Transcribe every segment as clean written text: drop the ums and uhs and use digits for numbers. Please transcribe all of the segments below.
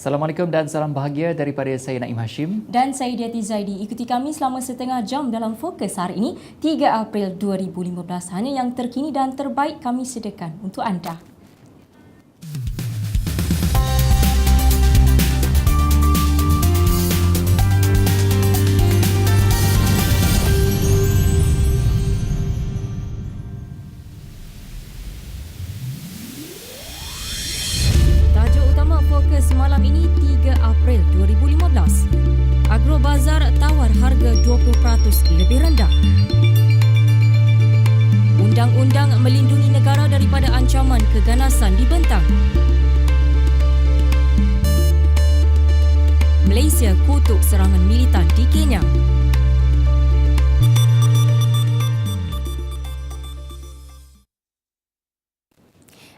Assalamualaikum dan salam bahagia daripada saya Naim Hashim. Dan saya Diati Zaidi. Ikuti kami selama setengah jam dalam Fokus hari ini, 3 April 2015. Hanya yang terkini dan terbaik kami sediakan untuk anda. Fokus malam ini 3 April 2015. Agrobazar tawar harga 20% lebih rendah. Undang-undang melindungi negara daripada ancaman keganasan dibentang. Malaysia kutuk serangan militan di Kenya.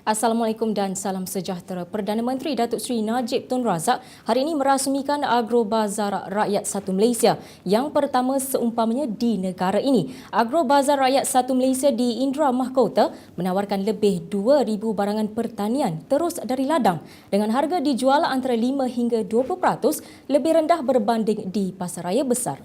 Assalamualaikum dan salam sejahtera. Perdana Menteri Datuk Seri Najib Tun Razak hari ini merasmikan Agrobazar Rakyat Satu Malaysia yang pertama seumpamanya di negara ini. Agrobazar Rakyat Satu Malaysia di Indra Mahkota menawarkan lebih 2,000 barangan pertanian terus dari ladang dengan harga dijual antara 5 hingga 20% lebih rendah berbanding di pasaraya besar.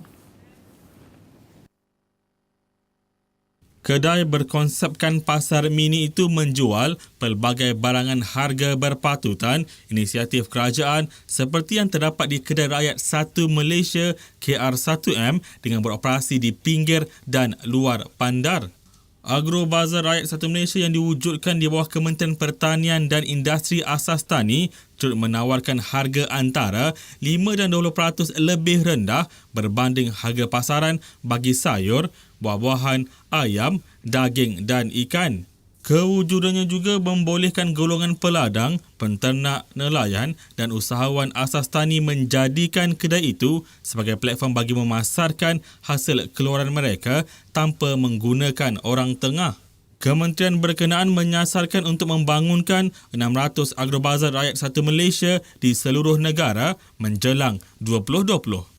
Kedai berkonsepkan pasar mini itu menjual pelbagai barangan harga berpatutan inisiatif kerajaan seperti yang terdapat di Kedai Rakyat 1 Malaysia KR1M dengan beroperasi di pinggir dan luar bandar. Agrobazar Rakyat 1 Malaysia yang diwujudkan di bawah Kementerian Pertanian dan Industri Asas Tani turut menawarkan harga antara 5 dan 20% lebih rendah berbanding harga pasaran bagi sayur, buah-buahan, ayam, daging dan ikan. Kewujudannya juga membolehkan golongan peladang, penternak, nelayan dan usahawan asas tani menjadikan kedai itu sebagai platform bagi memasarkan hasil keluaran mereka tanpa menggunakan orang tengah. Kementerian berkenaan menyasarkan untuk membangunkan 600 Agrobazar Rakyat 1 Malaysia di seluruh negara menjelang 2020.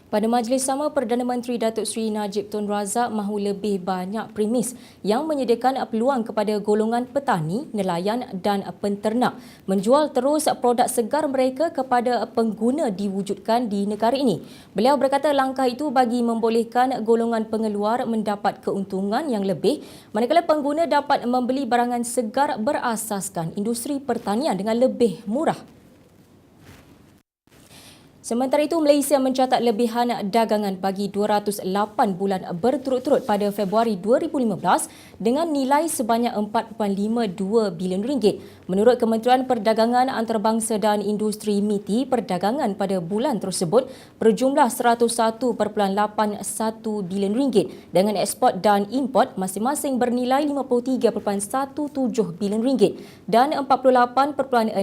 Pada majlis sama, Perdana Menteri Datuk Seri Najib Tun Razak mahu lebih banyak premis yang menyediakan peluang kepada golongan petani, nelayan dan penternak menjual terus produk segar mereka kepada pengguna diwujudkan di negara ini. Beliau berkata langkah itu bagi membolehkan golongan pengeluar mendapat keuntungan yang lebih manakala pengguna dapat membeli barangan segar berasaskan industri pertanian dengan lebih murah. Sementara itu, Malaysia mencatat lebihan dagangan bagi 208 bulan berturut-turut pada Februari 2015 dengan nilai sebanyak 4.52 bilion ringgit. Menurut Kementerian Perdagangan Antarabangsa dan Industri MITI, perdagangan pada bulan tersebut berjumlah 101.81 bilion ringgit dengan ekspor dan import masing-masing bernilai 53.17 bilion ringgit dan 48.65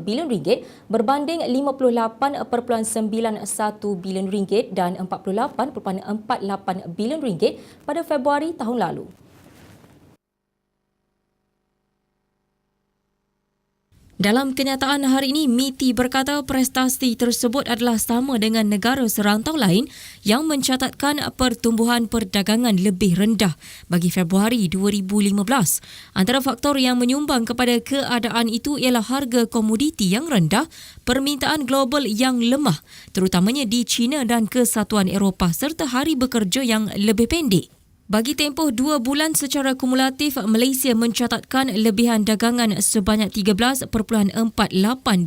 bilion ringgit berbanding 58.91 bilion ringgit dan 48.48 bilion ringgit pada Februari tahun lalu. Dalam kenyataan hari ini, MITI berkata prestasi tersebut adalah sama dengan negara serantau lain yang mencatatkan pertumbuhan perdagangan lebih rendah bagi Februari 2015. Antara faktor yang menyumbang kepada keadaan itu ialah harga komoditi yang rendah, permintaan global yang lemah, terutamanya di China dan Kesatuan Eropah serta hari bekerja yang lebih pendek. Bagi tempoh 2 bulan secara kumulatif, Malaysia mencatatkan lebihan dagangan sebanyak 13.48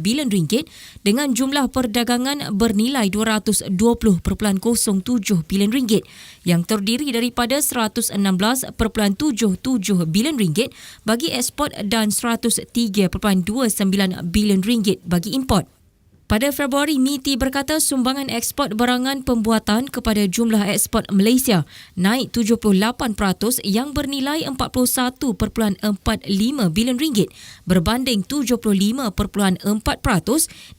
bilion ringgit dengan jumlah perdagangan bernilai 220.07 bilion ringgit yang terdiri daripada 116.77 bilion ringgit bagi ekspor dan 103.29 bilion ringgit bagi import. Pada Februari, MITI berkata sumbangan ekspor barangan pembuatan kepada jumlah ekspor Malaysia naik 78% yang bernilai 41.45 bilion ringgit berbanding 75.4%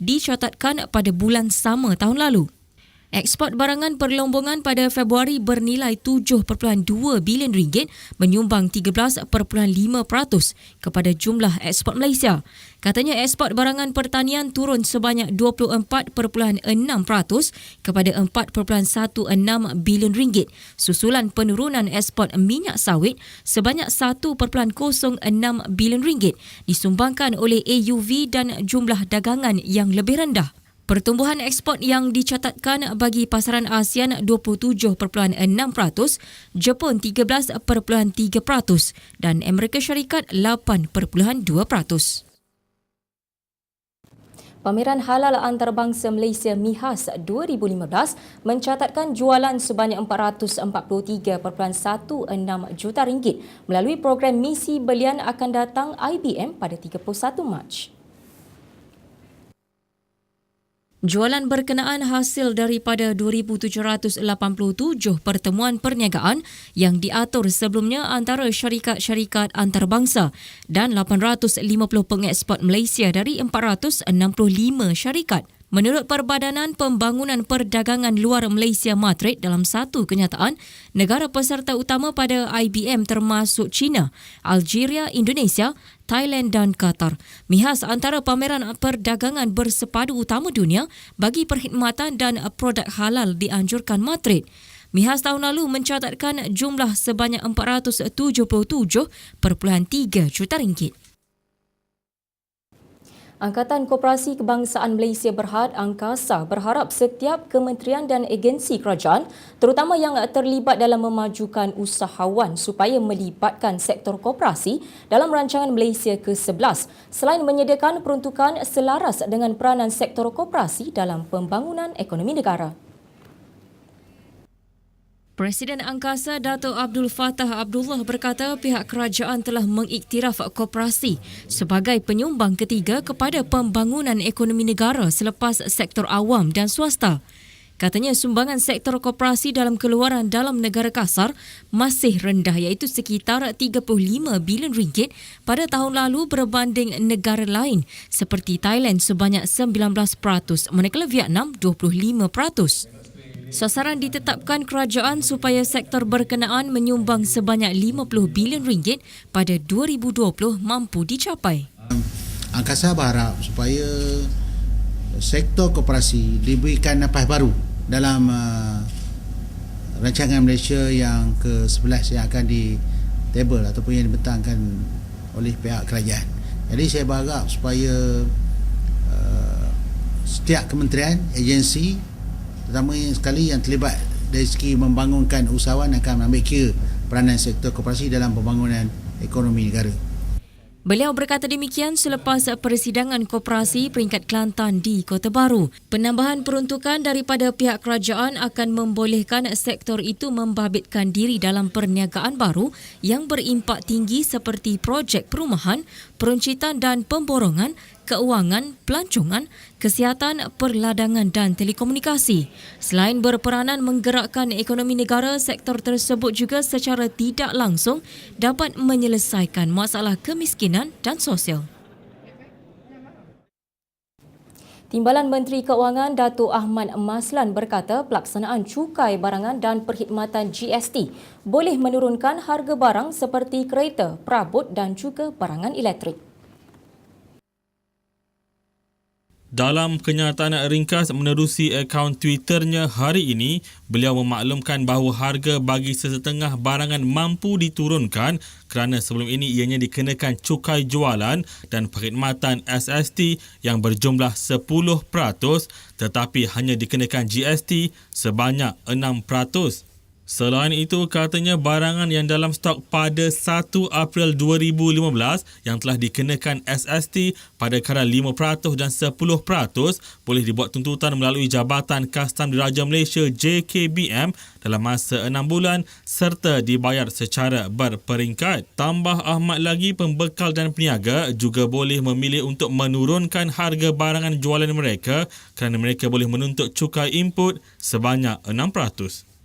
dicatatkan pada bulan sama tahun lalu. Ekspor barangan perlombongan pada Februari bernilai 7.2 bilion ringgit menyumbang 13.5% kepada jumlah ekspor Malaysia. Katanya ekspor barangan pertanian turun sebanyak 24.6% kepada 4.16 bilion ringgit, susulan penurunan ekspor minyak sawit sebanyak 1.06 bilion ringgit disumbangkan oleh AUV dan jumlah dagangan yang lebih rendah. Pertumbuhan ekspor yang dicatatkan bagi pasaran ASEAN 27.6%, Jepun 13.3% dan Amerika Syarikat 8.2%. Pameran Halal Antarabangsa Malaysia MIHAS 2015 mencatatkan jualan sebanyak 443.16 juta ringgit melalui program misi belian akan datang IBM pada 31 Mac. Jualan berkenaan hasil daripada 2,787 pertemuan perniagaan yang diatur sebelumnya antara syarikat-syarikat antarabangsa dan 850 pengeksport Malaysia dari 465 syarikat. Menurut Perbadanan Pembangunan Perdagangan Luar Malaysia Matret, dalam satu kenyataan, negara peserta utama pada IBM termasuk China, Algeria, Indonesia, Thailand dan Qatar. MIHAS antara pameran perdagangan bersepadu utama dunia bagi perkhidmatan dan produk halal dianjurkan Matret. MIHAS tahun lalu mencatatkan jumlah sebanyak 477.3 juta ringgit. Angkatan Koperasi Kebangsaan Malaysia Berhad Angkasa berharap setiap kementerian dan agensi kerajaan, terutama yang terlibat dalam memajukan usahawan supaya melibatkan sektor koperasi dalam rancangan Malaysia ke-11 selain menyediakan peruntukan selaras dengan peranan sektor koperasi dalam pembangunan ekonomi negara. Presiden Angkasa Dato' Abdul Fattah Abdullah berkata pihak kerajaan telah mengiktiraf koperasi sebagai penyumbang ketiga kepada pembangunan ekonomi negara selepas sektor awam dan swasta. Katanya sumbangan sektor koperasi dalam keluaran dalam negara kasar masih rendah iaitu sekitar 35 bilion ringgit pada tahun lalu berbanding negara lain seperti Thailand sebanyak 19%, manakala Vietnam 25%. Sasaran ditetapkan kerajaan supaya sektor berkenaan menyumbang sebanyak 50 bilion ringgit pada 2020 mampu dicapai. Angkasa berharap supaya sektor koperasi diberikan nafas baru dalam rancangan Malaysia yang ke-11 yang akan ditable ataupun yang dibentangkan oleh pihak kerajaan. Jadi saya berharap supaya setiap kementerian, agensi terutama sekali yang terlibat dari segi membangunkan usahawan akan mengambil kira peranan sektor koperasi dalam pembangunan ekonomi negara. Beliau berkata demikian selepas persidangan koperasi peringkat Kelantan di Kota Baru. Penambahan peruntukan daripada pihak kerajaan akan membolehkan sektor itu membabitkan diri dalam perniagaan baru yang berimpak tinggi seperti projek perumahan, peruncitan dan pemborongan, keuangan, pelancongan, kesihatan, perladangan dan telekomunikasi. Selain berperanan menggerakkan ekonomi negara, sektor tersebut juga secara tidak langsung dapat menyelesaikan masalah kemiskinan dan sosial. Timbalan Menteri Keuangan Datuk Ahmad Maslan berkata pelaksanaan cukai barangan dan perkhidmatan GST boleh menurunkan harga barang seperti kereta, perabot dan juga barangan elektrik. Dalam kenyataan ringkas menerusi akaun Twitternya hari ini, beliau memaklumkan bahawa harga bagi sesetengah barangan mampu diturunkan kerana sebelum ini ianya dikenakan cukai jualan dan perkhidmatan SST yang berjumlah 10% tetapi hanya dikenakan GST sebanyak 6%. Selain itu, katanya barangan yang dalam stok pada 1 April 2015 yang telah dikenakan SST pada kadar 5% dan 10% boleh dibuat tuntutan melalui Jabatan Kastam Diraja Malaysia JKBM dalam masa 6 bulan serta dibayar secara berperingkat. Tambah Ahmad lagi, pembekal dan peniaga juga boleh memilih untuk menurunkan harga barangan jualan mereka kerana mereka boleh menuntut cukai input sebanyak 6%.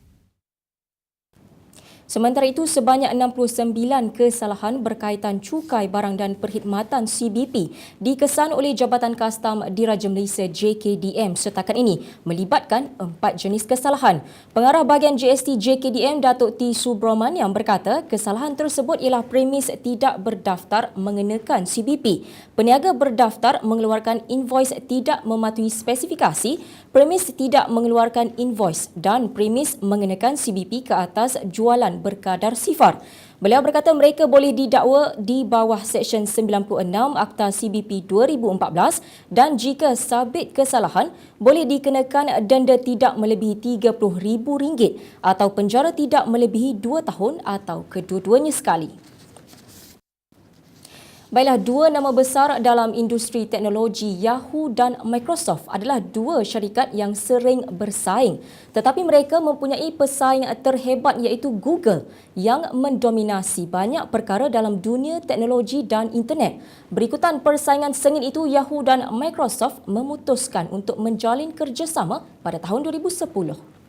Sementara itu, sebanyak 69 kesalahan berkaitan cukai barang dan perkhidmatan CBP dikesan oleh Jabatan Kastam Diraja Malaysia JKDM setakat ini melibatkan 4 jenis kesalahan. Pengarah bahagian GST JKDM Datuk T. Subramaniam berkata kesalahan tersebut ialah premis tidak berdaftar mengenakan CBP, peniaga berdaftar mengeluarkan invoice tidak mematuhi spesifikasi, premis tidak mengeluarkan invoice dan premis mengenakan CBP ke atas jualan berkadar sifar. Beliau berkata mereka boleh didakwa di bawah Seksyen 96 Akta CBP 2014 dan jika sabit kesalahan boleh dikenakan denda tidak melebihi RM30,000 atau penjara tidak melebihi 2 tahun atau kedua-duanya sekali. Baiklah, dua nama besar dalam industri teknologi, Yahoo dan Microsoft adalah dua syarikat yang sering bersaing. Tetapi mereka mempunyai pesaing terhebat iaitu Google yang mendominasi banyak perkara dalam dunia teknologi dan internet. Berikutan persaingan sengit itu, Yahoo dan Microsoft memutuskan untuk menjalin kerjasama pada tahun 2010.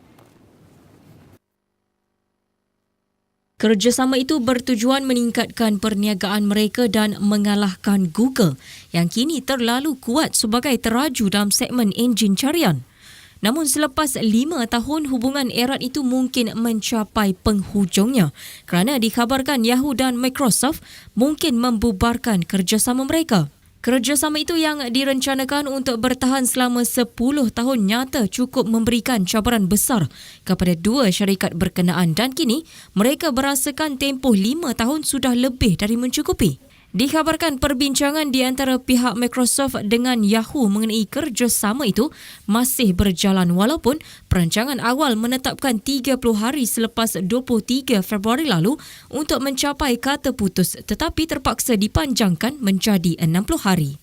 Kerjasama itu bertujuan meningkatkan perniagaan mereka dan mengalahkan Google yang kini terlalu kuat sebagai teraju dalam segmen enjin carian. Namun selepas 5 tahun, hubungan erat itu mungkin mencapai penghujungnya kerana dikhabarkan Yahoo dan Microsoft mungkin membubarkan kerjasama mereka. Kerjasama itu yang direncanakan untuk bertahan selama 10 tahun nyata cukup memberikan cabaran besar kepada dua syarikat berkenaan dan kini mereka berasakan tempoh 5 tahun sudah lebih dari mencukupi. Dikhabarkan perbincangan di antara pihak Microsoft dengan Yahoo mengenai kerjasama itu masih berjalan walaupun perancangan awal menetapkan 30 hari selepas 23 Februari lalu untuk mencapai kata putus tetapi terpaksa dipanjangkan menjadi 60 hari.